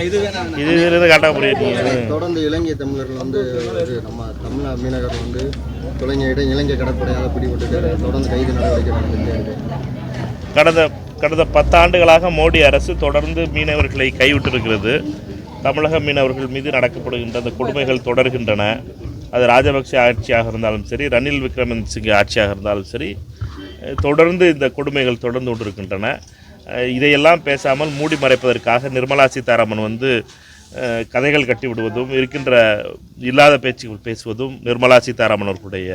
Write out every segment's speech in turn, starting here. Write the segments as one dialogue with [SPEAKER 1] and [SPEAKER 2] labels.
[SPEAKER 1] இது காட்ட முடியாது.
[SPEAKER 2] தொடர்ந்து இலங்கை தமிழர்கள் வந்து நம்ம தமிழ் மீனவர்கள் வந்து தொலைஞர் இலங்கை கடற்படையாக பிடிபட்டு தொடர்ந்து கைது நடவடிக்கை நடந்துட்டு
[SPEAKER 1] கடந்த 10 ஆண்டுகளாக மோடி அரசு தொடர்ந்து மீனவர்களை கைவிட்டிருக்கிறது. தமிழக மீனவர்கள் மீது நடக்கப்படுகின்ற அந்த கொடுமைகள் தொடர்கின்றன. அது ராஜபக்சே ஆட்சியாக இருந்தாலும் சரி, ரணில் விக்ரமசிங்கே ஆட்சியாக இருந்தாலும் சரி, தொடர்ந்து இந்த கொடுமைகள் தொடர்ந்து கொண்டிருக்கின்றன. இதையெல்லாம் பேசாமல் மூடி மறைப்பதற்காக நிர்மலா சீதாராமன் வந்து கதைகள் கட்டிவிடுவதும் இருக்கின்ற இல்லாத பேச்சுகள் பேசுவதும் நிர்மலா சீதாராமன் அவர்களுடைய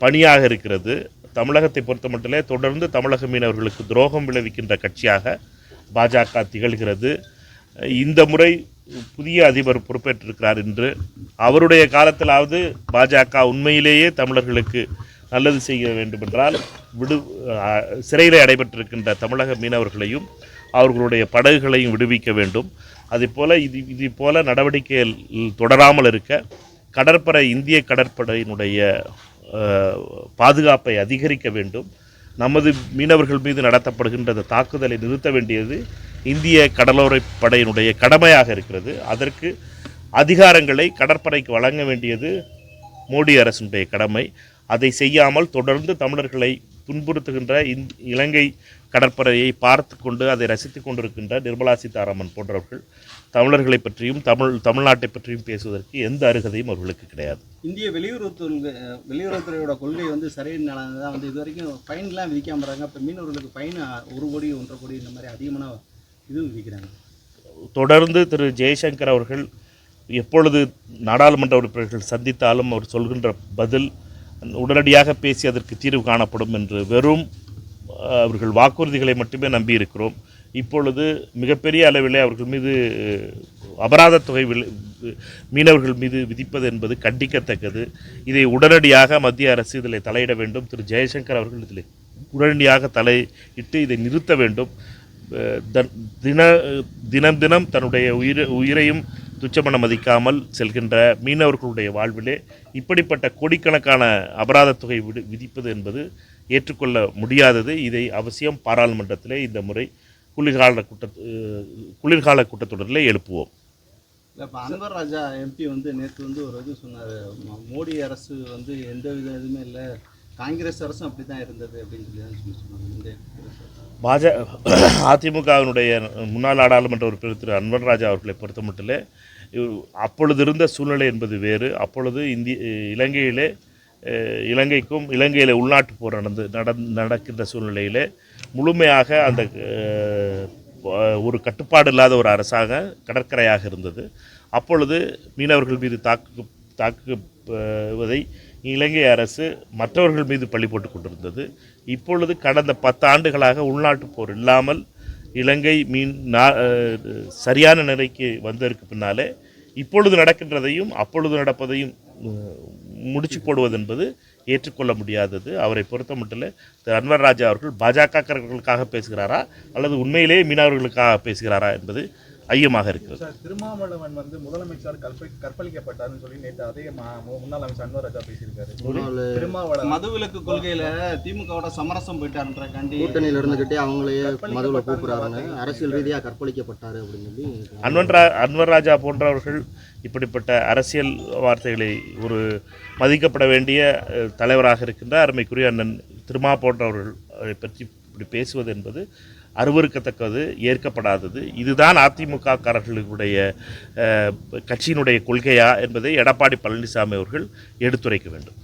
[SPEAKER 1] பணியாக இருக்கிறது. தமிழகத்தை பொறுத்த மட்டிலே தொடர்ந்து தமிழக மீனவர்களுக்கு துரோகம் விளைவிக்கின்ற கட்சியாக பாஜக திகழ்கிறது. இந்த முறை புதிய அதிபர் பொறுப்பேற்றிருக்கிறார் என்று அவருடைய காலத்திலாவது பாஜக உண்மையிலேயே தமிழர்களுக்கு நல்லது செய்ய வேண்டுமென்றால் சிறையில் அடைபட்டிருக்கின்ற தமிழக மீனவர்களையும் அவர்களுடைய படகுகளையும் விடுவிக்க வேண்டும். அதேபோல் இது போல நடவடிக்கைகள் தொடராமல் இருக்க இந்திய கடற்படையினுடைய பாதுகாப்பை அதிகரிக்க வேண்டும். நமது மீனவர்கள் மீது நடத்தப்படுகின்ற தாக்குதலை நிறுத்த வேண்டியது இந்திய கடலோரப் படையினுடைய கடமையாக இருக்கிறது. அதற்கு அதிகாரங்களை கடற்படைக்கு வழங்க வேண்டியது மோடி அரசினுடைய கடமை. அதை செய்யாமல் தொடர்ந்து தமிழர்களை துன்புறுத்துகின்ற இலங்கை கடற்படையை பார்த்து கொண்டு அதை ரசித்து கொண்டிருக்கின்ற நிர்மலா சீதாராமன் போன்றவர்கள் தமிழர்களை பற்றியும் தமிழ்நாட்டை பற்றியும் பேசுவதற்கு எந்த அருகதையும் அவர்களுக்கு கிடையாது.
[SPEAKER 3] இந்திய வெளியுறவுத்துறையோட கொள்கை வந்து சரியினால தான் வந்து இது வரைக்கும் ஃபைன்லாம் விதிக்காம இருக்காங்க. இப்போ மீனவர்களுக்கு ஃபைன் 1 கோடி 1.5 கோடி இந்த மாதிரி அதிகமான இது விதிக்கிறாங்க.
[SPEAKER 1] தொடர்ந்து திரு ஜெய்சங்கர் அவர்கள் எப்பொழுது நாடாளுமன்ற உறுப்பினர்கள் சந்தித்தாலும் அவர் சொல்கின்ற பதில் உடனடியாக பேசி அதற்கு தீர்வு காணப்படும் என்று வெறும் அவர்கள் வாக்குறுதிகளை மட்டுமே நம்பியிருக்கிறோம். இப்பொழுது மிகப்பெரிய அளவிலே அவர்கள் மீது அபராத தொகை மீனவர்கள் மீது விதிப்பது என்பது கண்டிக்கத்தக்கது. இதை உடனடியாக மத்திய அரசு இதில் தலையிட வேண்டும். திரு ஜெயசங்கர் அவர்கள் இதில் உடனடியாக தலையிட்டு இதை நிறுத்த வேண்டும். தினம் தன்னுடைய உயிரையும் துச்சமென மதிக்காமல் செல்கின்ற மீனவர்களுடைய வாழ்விலே இப்படிப்பட்ட கோடிக்கணக்கான அபராத தொகை விதிப்பது என்பது ஏற்றுக்கொள்ள முடியாதது. இதை அவசியம் பாராளுமன்றத்திலே இந்த முறை குளிர்கால கூட்டத்தொடரில் எழுப்புவோம்.
[SPEAKER 3] இப்போ அன்வர் ராஜா எம்பி வந்து நேற்று வந்து ஒரு இது சொன்னார், மோடி அரசு வந்து எந்த வித இதுவுமே இல்லை, காங்கிரஸ் அரசும் அப்படி தான் இருந்தது அப்படின்னு சொல்லி சொன்னாங்க.
[SPEAKER 1] அதிமுகவினுடைய முன்னாள் நாடாளுமன்ற உறுப்பினர் திரு அன்வர் ராஜா அவர்களை பொறுத்த மட்டிலே அப்பொழுது இருந்த சூழ்நிலை என்பது வேறு. அப்பொழுது இலங்கைக்கும் இலங்கையில் உள்நாட்டு போர் நடக்கின்ற சூழ்நிலையிலே முழுமையாக அந்த ஒரு கட்டுப்பாடு இல்லாத ஒரு அரசாங்க கடற்கரையாக இருந்தது. அப்பொழுது மீனவர்கள் மீது தாக்குவதை இலங்கை அரசு மற்றவர்கள் மீது பழி போட்டு கொண்டிருந்தது. இப்பொழுது கடந்த 10 ஆண்டுகளாக உள்நாட்டு போர் இல்லாமல் இலங்கை சரியான நிலைக்கு வந்ததற்கு பின்னாலே இப்பொழுது நடக்கின்றதையும் அப்பொழுது நடப்பதையும் முடிச்சு போடுவது என்பது ஏற்றுக்கொள்ள முடியாதது. அவரை பொறுத்த மட்டும் திரு அன்வர் ராஜா அவர்கள் பாஜகக்காரர்களுக்காக பேசுகிறாரா அல்லது உண்மையிலேயே மீனவர்களுக்காக பேசுகிறாரா என்பது ஐயமாக இருக்கிறது.
[SPEAKER 4] திருமாவளவன் வந்து முதலமைச்சர் கற்பழிக்கப்பட்டார்னு சொல்லி நேற்று அதே முன்னாள் அமைச்சர் அன்வர் ராஜா பேசியிருக்காரு.
[SPEAKER 3] திருமாவளவன் மதுவிலக்கு கொள்கையில திமுகவோட சமரசம் போயிட்டாருன்ற
[SPEAKER 2] கூட்டணியில இருந்துகிட்டே அவங்களையே மதுவில் கூப்பிடுறாங்க, அரசியல் ரீதியாக கற்பழிக்கப்பட்டாரு அப்படின்னு சொல்லி
[SPEAKER 1] அன்வர் ராஜா போன்றவர்கள் இப்படிப்பட்ட அரசியல் வார்த்தைகளை ஒரு மதிக்கப்பட வேண்டிய தலைவராக இருக்கின்ற அருமைக்குரிய அண்ணன் திருமா போன்றவர்கள் பற்றி இப்படி பேசுவது என்பது அருவருக்கத்தக்கது, ஏற்கப்படாதது. இதுதான் அதிமுக காரர்களுடைய கட்சியினுடைய கொள்கையா என்பதை எடப்பாடி பழனிசாமி அவர்கள் எடுத்துரைக்க வேண்டும்.